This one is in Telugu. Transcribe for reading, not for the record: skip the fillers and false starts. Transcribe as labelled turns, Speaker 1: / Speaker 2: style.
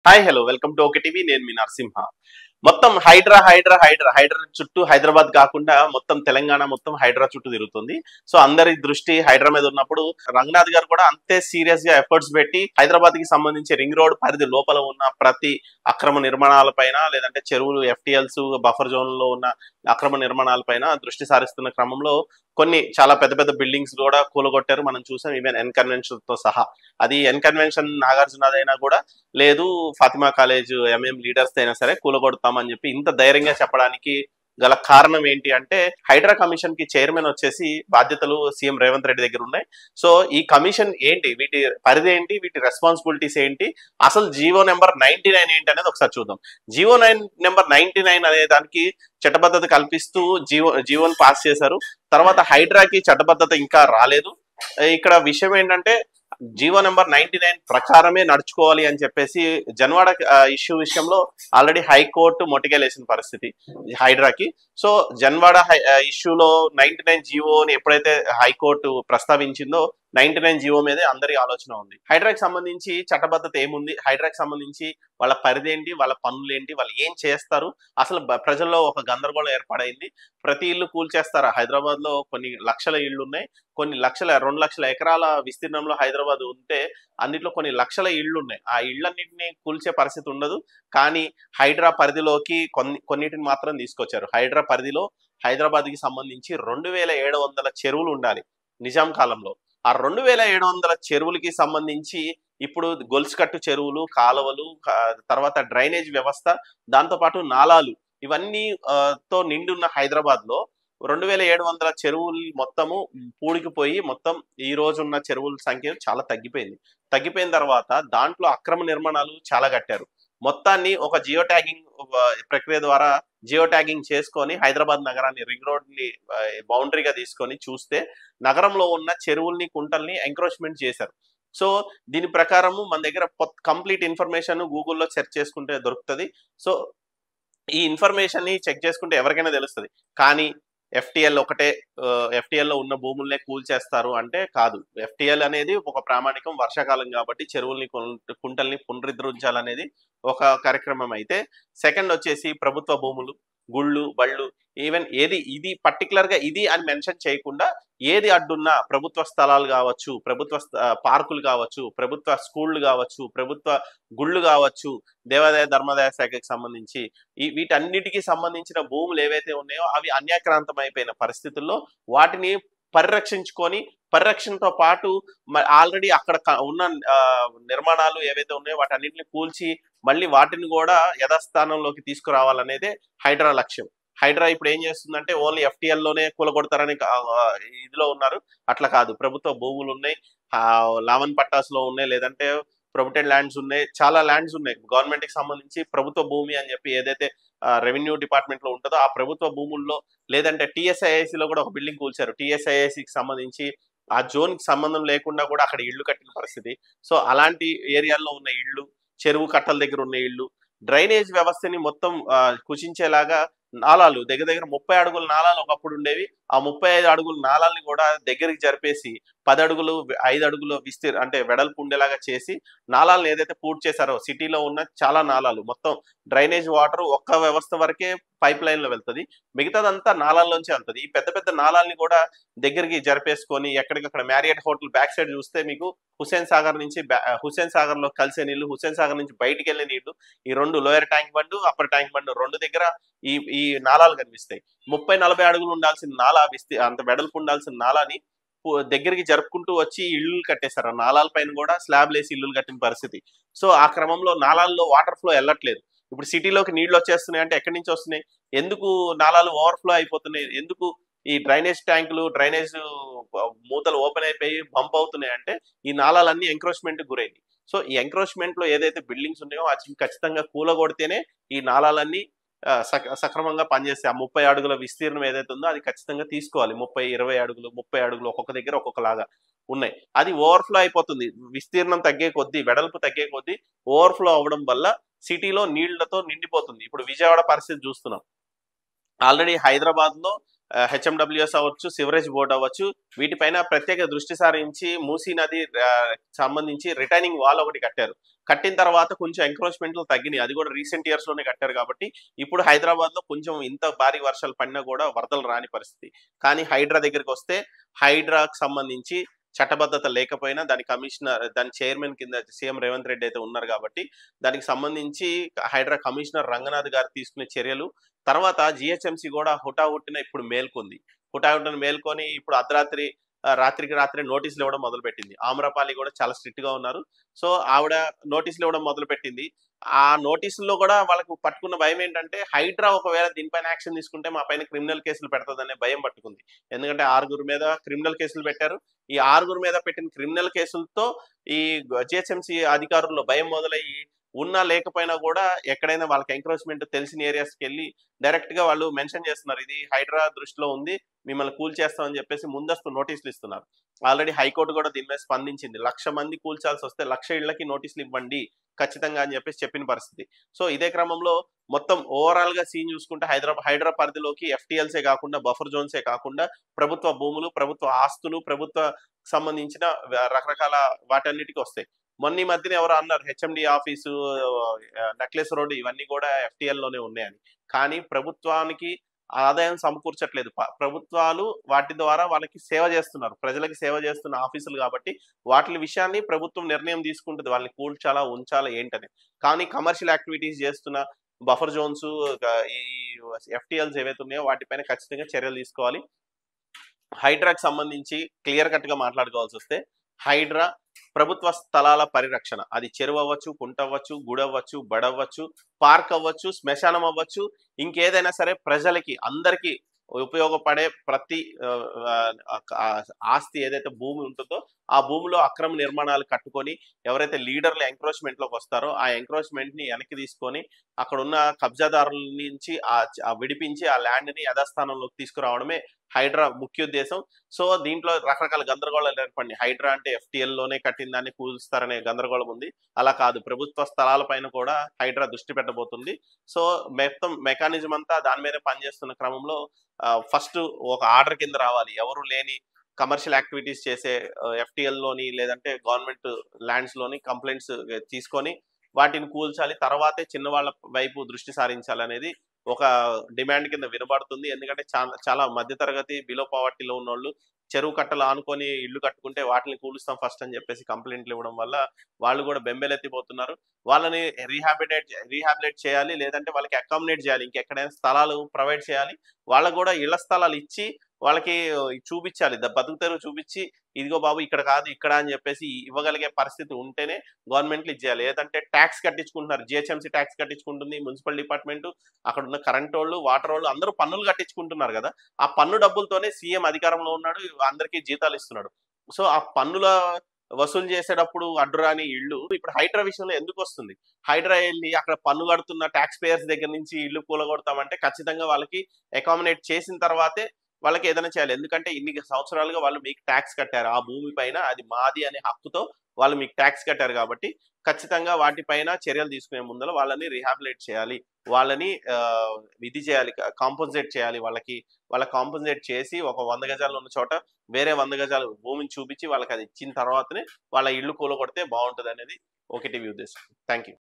Speaker 1: Hi hello welcome to okay TV. నేను మీ నరసింహ. మొత్తం హైడ్రా చుట్టూ హైదరాబాద్ కాకుండా మొత్తం తెలంగాణ మొత్తం హైడ్రా చుట్టూ తిరుగుతుంది. సో అందరి దృష్టి హైడ్రా మీద ఉన్నప్పుడు రంగనాథ్ గారు కూడా అంతే సీరియస్ గా ఎఫర్ట్స్ పెట్టి హైదరాబాద్ కి సంబంధించి రింగ్ రోడ్ పరిధి లోపల ఉన్న ప్రతి అక్రమ నిర్మాణాలపైన, లేదంటే చెరువులు, ఎఫ్టీఎల్స్, బఫర్ జోన్ లో ఉన్న అక్రమ నిర్మాణాలపైన దృష్టి సారిస్తున్న క్రమంలో కొన్ని చాలా పెద్ద పెద్ద బిల్డింగ్స్ కూడా కూలగొట్టారు. మనం చూసాం, ఈవెన్ ఎన్ కన్వెన్షన్ తో సహా. అది ఎన్ కన్వెన్షన్ నాగార్జునదైనా కూడా లేదు, ఫాతిమా కాలేజ్ ఎంఎం లీడర్స్ అయినా సరే కూలగొడతామని చెప్పి ఇంత ధైర్యంగా చెప్పడానికి గల కారణం ఏంటి అంటే, హైడ్రా కమిషన్ కి చైర్మన్ వచ్చేసి బాధ్యతలు సీఎం రేవంత్ రెడ్డి దగ్గర ఉన్నాయి. సో ఈ కమిషన్ ఏంటి, వీటి పరిధి ఏంటి, వీటి రెస్పాన్సిబిలిటీస్ ఏంటి, అసలు జీవో నెంబర్ 99 ఏంటి అనేది ఒకసారి చూద్దాం. జీవో నెంబర్ 99 అనే దానికి చట్టబద్ధత కల్పిస్తూ జీవోని పాస్ చేశారు. తర్వాత హైడ్రాకి చట్టబద్ధత ఇంకా రాలేదు. ఇక్కడ విషయం ఏంటంటే, జీవో నెంబర్ 99 ప్రకారమే నడుచుకోవాలి అని చెప్పేసి జన్వాడ ఇష్యూ విషయంలో ఆల్రెడీ హైకోర్టు మొటికేలేసిన పరిస్థితి హైడ్రాకి. సో జన్వాడ ఇష్యూలో 99 జీవోని ఎప్పుడైతే హైకోర్టు ప్రస్తావించిందో 99 జీవో మీదే అందరి ఆలోచన ఉంది. హైడ్రాకి సంబంధించి చట్టబద్ధత ఏముంది, హైడ్రాకి సంబంధించి వాళ్ళ పరిధి ఏంటి, వాళ్ళ పనులు ఏంటి, వాళ్ళు ఏం చేస్తారు, అసలు ప్రజల్లో ఒక గందరగోళం ఏర్పడైంది. ప్రతి ఇల్లు కూల్చేస్తారా? హైదరాబాద్ లో కొన్ని లక్షల ఇళ్లు ఉన్నాయి. కొన్ని లక్షల 2 లక్షల ఎకరాల విస్తీర్ణంలో హైదరాబాద్ ఉంటే అన్నిట్లో కొన్ని లక్షల ఇళ్లు ఉన్నాయి. ఆ ఇళ్లన్నింటినీ కూల్చే పరిస్థితి ఉండదు. కానీ హైడ్రా పరిధిలోకి కొన్నిటిని మాత్రం తీసుకొచ్చారు. హైడ్రా పరిధిలో హైదరాబాద్ కి సంబంధించి 2700 చెరువులు ఉండాలి నిజాం కాలంలో. ఆ 2700 చెరువులకి సంబంధించి ఇప్పుడు గొలుసుకట్టు చెరువులు, కాలువలు, తర్వాత డ్రైనేజ్ వ్యవస్థ, దాంతో పాటు నాలాలు, ఇవన్నీ తో నిండున్న హైదరాబాద్ లో 2700 చెరువులు మొత్తము పూడికిపోయి మొత్తం ఈ రోజు ఉన్న చెరువుల సంఖ్య చాలా తగ్గిపోయిన తర్వాత దాంట్లో అక్రమ నిర్మాణాలు చాలా కట్టారు. మొత్తాన్ని ఒక జియో ట్యాగింగ్ ప్రక్రియ ద్వారా జియో ట్యాగింగ్ చేసుకొని హైదరాబాద్ నగరాన్ని, రింగ్ రోడ్ ని బౌండరీగా తీసుకొని చూస్తే నగరంలో ఉన్న చెరువుల్ని, కుంటల్ని ఎంక్రోచ్మెంట్ చేశారు. సో దీని ప్రకారము మన దగ్గర కంప్లీట్ ఇన్ఫర్మేషన్ గూగుల్లో సెర్చ్ చేసుకుంటే దొరుకుతుంది. సో ఈ ఇన్ఫర్మేషన్ ని చెక్ చేసుకుంటే ఎవరికైనా తెలుస్తుంది. కానీ ఎఫ్టీఎల్ లో ఉన్న భూముల్నే కూల్చేస్తారు అంటే కాదు. ఎఫ్టీఎల్ అనేది ఒక ప్రామాణికం, వర్షాకాలం కాబట్టి చెరువుల్ని, కుంటల్ని పునరుద్ధరించాలనేది ఒక కార్యక్రమం. అయితే సెకండ్ వచ్చేసి ప్రభుత్వ భూములు, గుళ్ళు, బళ్ళు, ఈవెన్ ఇది పర్టికులర్ గా ఇది అని మెన్షన్ చేయకుండా ఏది అడ్డున్నా, ప్రభుత్వ స్థలాలు కావచ్చు, ప్రభుత్వ పార్కులు కావచ్చు, ప్రభుత్వ స్కూళ్లు కావచ్చు, ప్రభుత్వ గుళ్ళు కావచ్చు, దేవాదాయ ధర్మాదాయ శాఖకి సంబంధించి వీటన్నిటికీ సంబంధించిన భూములు ఏవైతే ఉన్నాయో అవి అన్యాక్రాంతం అయిపోయిన పరిస్థితుల్లో వాటిని పరిరక్షణతో పాటు ఆల్రెడీ అక్కడ ఉన్న నిర్మాణాలు ఏవైతే ఉన్నాయో వాటన్నిటిని కూల్చి మళ్ళీ వాటిని కూడా యథాస్థానంలోకి తీసుకురావాలనేదే హైడ్రా లక్ష్యం. హైడ్రా ఇప్పుడు ఏం చేస్తుందంటే ఓన్లీ ఎఫ్టీఎల్ లోనే కూలగొడతారని ఇదిలో ఉన్నారు. అట్లా కాదు, ప్రభుత్వ భూములు ఉన్నాయి, లావన్ పట్టాస్ లో ఉన్నాయి, లేదంటే ప్రొటెక్టెడ్ ల్యాండ్స్ ఉన్నాయి, చాలా ల్యాండ్స్ ఉన్నాయి గవర్నమెంట్ కి సంబంధించి. ప్రభుత్వ భూమి అని చెప్పి ఏదైతే రెవెన్యూ డిపార్ట్మెంట్ లో ఉంటుందో ఆ ప్రభుత్వ భూముల్లో, లేదంటే టీఎస్ఐఐసి లో కూడా ఒక బిల్డింగ్ కూల్చారు. టీఎస్ఐఐసికి సంబంధించి ఆ జోన్ కి సంబంధం లేకుండా కూడా అక్కడ ఇళ్లు కట్టిన పరిస్థితి. సో అలాంటి ఏరియాల్లో ఉన్న ఇళ్లు, చెరువు కట్టల దగ్గర ఉన్న ఇళ్లు, డ్రైనేజ్ వ్యవస్థని మొత్తం కుచించేలాగా నాలాలు, దగ్గర 30 అడుగుల నాలాలు ఒకప్పుడు ఉండేవి. ఆ 35 అడుగుల నాలాల్ని కూడా దగ్గరికి జరిపేసి 10 అడుగులు, 5 అడుగులు అంటే వెడల్పు ఉండేలాగా చేసి నాలాలను ఏదైతే పూర్తి చేశారో, సిటీలో ఉన్న చాలా నాలాలు మొత్తం డ్రైనేజ్ వాటర్ ఒక్క వ్యవస్థ వరకే పైప్ లైన్ లో వెళ్తుంది, మిగతాదంతా నాలాల్లోంచి వెళ్తుంది. ఈ పెద్ద పెద్ద నాలాల్ని కూడా దగ్గరికి జరిపేసుకొని ఎక్కడికక్కడ మ్యారియట్ హోటల్ బ్యాక్ సైడ్ చూస్తే మీకు హుస్సేన్ సాగర్ లో కలిసే నీళ్లు, హుస్సేన్ సాగర్ నుంచి బయటికి వెళ్ళే నీళ్లు, ఈ రెండు lower tank bund, upper tank bund రెండు దగ్గర ఈ నాలాలు కనిపిస్తాయి. 30-40 అడుగులు ఉండాల్సిన నాలా, అంత వెడల్పు ఉండాల్సిన నాలాని దగ్గరికి జరుపుకుంటూ వచ్చి ఇల్లు కట్టేశారు. ఆ నాలాల పైన కూడా స్లాబ్లు వేసి ఇల్లు కట్టిన పరిస్థితి. సో ఆ క్రమంలో నాలాల్లో వాటర్ ఫ్లో వెళ్ళట్లేదు. ఇప్పుడు సిటీలోకి నీళ్లు వచ్చేస్తున్నాయి అంటే ఎక్కడి నుంచి వస్తున్నాయి? ఎందుకు నాలాలు ఓవర్ఫ్లో అయిపోతున్నాయి? ఎందుకు ఈ డ్రైనేజ్ ట్యాంకులు, డ్రైనేజ్ మూతలు ఓపెన్ అయిపోయి బంప్ అవుతున్నాయి అంటే ఈ నాలాలన్నీ ఎంక్రోచ్మెంట్ గురైంది. సో ఈ ఎంక్రోచ్మెంట్ లో ఏదైతే బిల్డింగ్స్ ఉన్నాయో అది ఖచ్చితంగా కూలగొడితేనే ఈ నాలాలన్నీ సక్రమంగా పనిచేస్తే ఆ 30 అడుగుల విస్తీర్ణం ఏదైతే ఉందో అది ఖచ్చితంగా తీసుకోవాలి. 30-20 అడుగులు, 30 అడుగులు ఒక్కొక్క దగ్గర ఒక్కొక్కలాగా ఉన్నాయి. అది ఓవర్ఫ్లో అయిపోతుంది. విస్తీర్ణం తగ్గే కొద్దీ, వెడల్పు తగ్గే కొద్దీ ఓవర్ఫ్లో అవ్వడం వల్ల సిటీలో నీళ్లతో నిండిపోతుంది. ఇప్పుడు విజయవాడ పరిస్థితి చూస్తున్నాం. ఆల్రెడీ హైదరాబాద్ లో హెచ్ఎండబ్ల్యూఎస్ అవ్వచ్చు, సివరేజ్ బోర్డ్ అవ్వచ్చు, వీటిపైన ప్రత్యేక దృష్టి సారించి మూసీ నది సంబంధించి రిటైనింగ్ వాల్ ఒకటి కట్టారు. కట్టిన తర్వాత కొంచెం ఎంక్రోచ్మెంట్లు తగ్గినాయి. అది కూడా రీసెంట్ ఇయర్స్ లోనే కట్టారు కాబట్టి ఇప్పుడు హైదరాబాద్ లో కొంచెం ఇంత భారీ వర్షాలు పడినా కూడా వరదలు రాని పరిస్థితి. కానీ హైడ్రా దగ్గరికి వస్తే హైడ్రాకు సంబంధించి చట్టబద్ధత లేకపోయినా దాని కమిషనర్, దాని చైర్మన్ కింద సీఎం రేవంత్ రెడ్డి అయితే ఉన్నారు కాబట్టి దానికి సంబంధించి హైడ్రా కమిషనర్ రంగనాథ్ గారు తీసుకునే చర్యలు, తర్వాత జిహెచ్ఎంసీ కూడా హుటాహుటిన ఇప్పుడు మేల్కొంది. హుటాహుటిన మేల్కొని ఇప్పుడు అర్ధరాత్రి రాత్రికి రాత్రి నోటీసులు ఇవ్వడం మొదలుపెట్టింది. ఆమ్రపాలి కూడా చాలా స్ట్రిక్ట్ గా ఉన్నారు. సో ఆవిడ నోటీసులు ఇవ్వడం మొదలుపెట్టింది. ఆ నోటీసుల్లో కూడా వాళ్ళకు పట్టుకున్న భయం ఏంటంటే హైడ్రా ఒకవేళ దీనిపైన యాక్షన్ తీసుకుంటే మా పైన క్రిమినల్ కేసులు పెడతదనే భయం పట్టుకుంది. ఎందుకంటే 6 మీద క్రిమినల్ కేసులు పెట్టారు. ఈ 6 మీద పెట్టిన క్రిమినల్ కేసులతో ఈ జిహెచ్ఎంసీ అధికారుల్లో భయం మొదలయ్యి ఉన్నా లేకపోయినా కూడా ఎక్కడైనా వాళ్ళకి ఎంక్రోచ్మెంట్ తెలిసిన ఏరియాస్కి వెళ్ళి డైరెక్ట్ గా వాళ్ళు మెన్షన్ చేస్తున్నారు, ఇది హైడ్రా దృష్టిలో ఉంది, మిమ్మల్ని కూల్ చేస్తామని చెప్పేసి ముందస్తు నోటీసులు ఇస్తున్నారు. ఆల్రెడీ హైకోర్టు కూడా దీని మీద స్పందించింది. 1,00,000 మంది కూల్చాల్సి వస్తే 1,00,000 ఇళ్లకి నోటీసులు ఇవ్వండి ఖచ్చితంగా అని చెప్పేసి చెప్పిన పరిస్థితి. సో ఇదే క్రమంలో మొత్తం ఓవరాల్ గా సీన్ చూసుకుంటే హైడ్రా పరిధిలోకి ఎఫ్టీఎల్సే కాకుండా బఫర్ జోన్సే కాకుండా ప్రభుత్వ భూములు, ప్రభుత్వ ఆస్తులు, ప్రభుత్వ సంబంధించిన రకరకాల వాటన్నిటికీ వస్తాయి. మొన్న ఈ మధ్యన ఎవరో అన్నారు హెచ్ఎండి ఆఫీసు, నెక్లెస్ రోడ్ ఇవన్నీ కూడా ఎఫ్టీఎల్ లోనే ఉన్నాయని. కానీ ప్రభుత్వానికి ఆదాయం సమకూర్చట్లేదు. ప్రభుత్వాలు వాటి ద్వారా వాళ్ళకి సేవ చేస్తున్నారు, ప్రజలకి సేవ చేస్తున్న ఆఫీసులు కాబట్టి వాటి విషయాన్ని ప్రభుత్వం నిర్ణయం తీసుకుంటుంది, వాళ్ళని కూల్చాలా ఉంచాలా ఏంటని. కానీ కమర్షియల్ యాక్టివిటీస్ చేస్తున్న బఫర్ జోన్స్, ఈ ఎఫ్టీఎల్స్ ఏవైతే ఉన్నాయో వాటిపైన ఖచ్చితంగా చర్యలు తీసుకోవాలి. హైడ్రాకి సంబంధించి క్లియర్ కట్ గా మాట్లాడుకోవాల్సి వస్తే హైడ్రా ప్రభుత్వ స్థలాల పరిరక్షణ, అది చెరువు అవ్వచ్చు, కుంట అవ్వచ్చు, గుడి అవ్వచ్చు, బడవ్వచ్చు, పార్క్ అవ్వచ్చు, శ్మశానం అవ్వచ్చు, ఇంకేదైనా సరే ప్రజలకి అందరికీ ఉపయోగపడే ప్రతి ఆస్తి ఏదైతే భూమి ఉంటుందో ఆ భూమిలో అక్రమ నిర్మాణాలు కట్టుకొని ఎవరైతే లీడర్లు ఎంక్రోచ్మెంట్ లోకి వస్తారో ఆ ఎంక్రోచ్మెంట్ ని వెనక్కి తీసుకొని అక్కడ ఉన్న కబ్జాదారుల నుంచి విడిపించి ఆ ల్యాండ్ ని యథాస్థానంలోకి తీసుకురావడమే హైడ్రా ముఖ్య ఉద్దేశం. సో దీంట్లో రకరకాల గందరగోళాలు ఏర్పడి హైడ్రా అంటే ఎఫ్టీఎల్ లోనే కట్టిన దాన్ని కూల్స్తారనే గందరగోళం ఉంది. అలా కాదు, ప్రభుత్వ స్థలాల పైన కూడా హైడ్రా దృష్టి పెట్టబోతుంది. సో మొత్తం మెకానిజం అంతా దాని మీదే పనిచేస్తున్న క్రమంలో ఫస్ట్ ఒక ఆర్డర్ కింద రావాలి, ఎవరు లేని కమర్షియల్ యాక్టివిటీస్ చేసే ఎఫ్టీఎల్ లోని లేదంటే గవర్నమెంట్ ల్యాండ్స్ లోని కంప్లైంట్స్ తీసుకొని వాటిని కూల్చాలి, తర్వాతే చిన్నవాళ్ల వైపు దృష్టి సారించాలనేది ఒక డిమాండ్ కింద వినబడుతుంది. ఎందుకంటే చాలా మధ్యతరగతి బిలో పావర్టీలో ఉన్నోళ్ళు చెరువు కట్టలు ఆనుకొని ఇల్లు కట్టుకుంటే వాటిని కూలుస్తాం ఫస్ట్ అని చెప్పేసి కంప్లైంట్లు ఇవ్వడం వల్ల వాళ్ళు కూడా బెంబేలెత్తిపోతున్నారు. వాళ్ళని రీహాబిలేట్ చేయాలి, లేదంటే వాళ్ళకి అకామిడేట్ చేయాలి, ఇంకెక్కడైనా స్థలాలు ప్రొవైడ్ చేయాలి, వాళ్ళకు కూడా ఇళ్ల స్థలాలు ఇచ్చి వాళ్ళకి చూపించాలి, బతుకుతెరువు చూపించి ఇదిగో బాబు ఇక్కడ కాదు ఇక్కడ అని చెప్పేసి ఇవ్వగలిగే పరిస్థితి ఉంటేనే గవర్నమెంట్లు ఇచ్చేయాలి. ఏదంటే ట్యాక్స్ కట్టించుకుంటున్నారు, జిహెచ్ఎంసీ ట్యాక్స్ కట్టించుకుంటుంది, మున్సిపల్ డిపార్ట్మెంట్, అక్కడ ఉన్న కరెంట్ వాళ్ళు, వాటర్ వాళ్ళు అందరూ పన్నులు కట్టించుకుంటున్నారు కదా. ఆ పన్ను డబ్బులతోనే సీఎం అధికారంలో ఉన్నాడు, అందరికీ జీతాలు ఇస్తున్నాడు. సో ఆ పన్నుల వసూలు చేసేటప్పుడు అడ్డురాని ఇళ్ళు ఇప్పుడు హైడ్రా విషయంలో ఎందుకు వస్తుంది? హైడ్రా వెళ్ళి అక్కడ పన్ను కడుతున్న ట్యాక్స్ పేయర్స్ దగ్గర నుంచి ఇల్లు కూలగొడతామంటే ఖచ్చితంగా వాళ్ళకి అకామిడేట్ చేసిన తర్వాతే వాళ్ళకి ఏదైనా చేయాలి. ఎందుకంటే ఇన్ని సంవత్సరాలుగా వాళ్ళు మీకు ట్యాక్స్ కట్టారు, ఆ భూమి పైన అది మాది అనే హక్కుతో వాళ్ళు మీకు ట్యాక్స్ కట్టారు కాబట్టి ఖచ్చితంగా వాటిపైన చర్యలు తీసుకునే ముందర వాళ్ళని రీహాబిలేట్ చేయాలి, వాళ్ళని ఇది చేయాలి, కాంపన్సేట్ చేయాలి. వాళ్ళకి కాంపన్సేట్ చేసి ఒక 100 గజాలు ఉన్న చోట వేరే 100 గజాలు భూమిని చూపించి వాళ్ళకి అది ఇచ్చిన తర్వాతనే వాళ్ళ ఇల్లు కూలగొడితే బాగుంటుంది అనేది ఒకటి ఉద్దేశం. Thank you.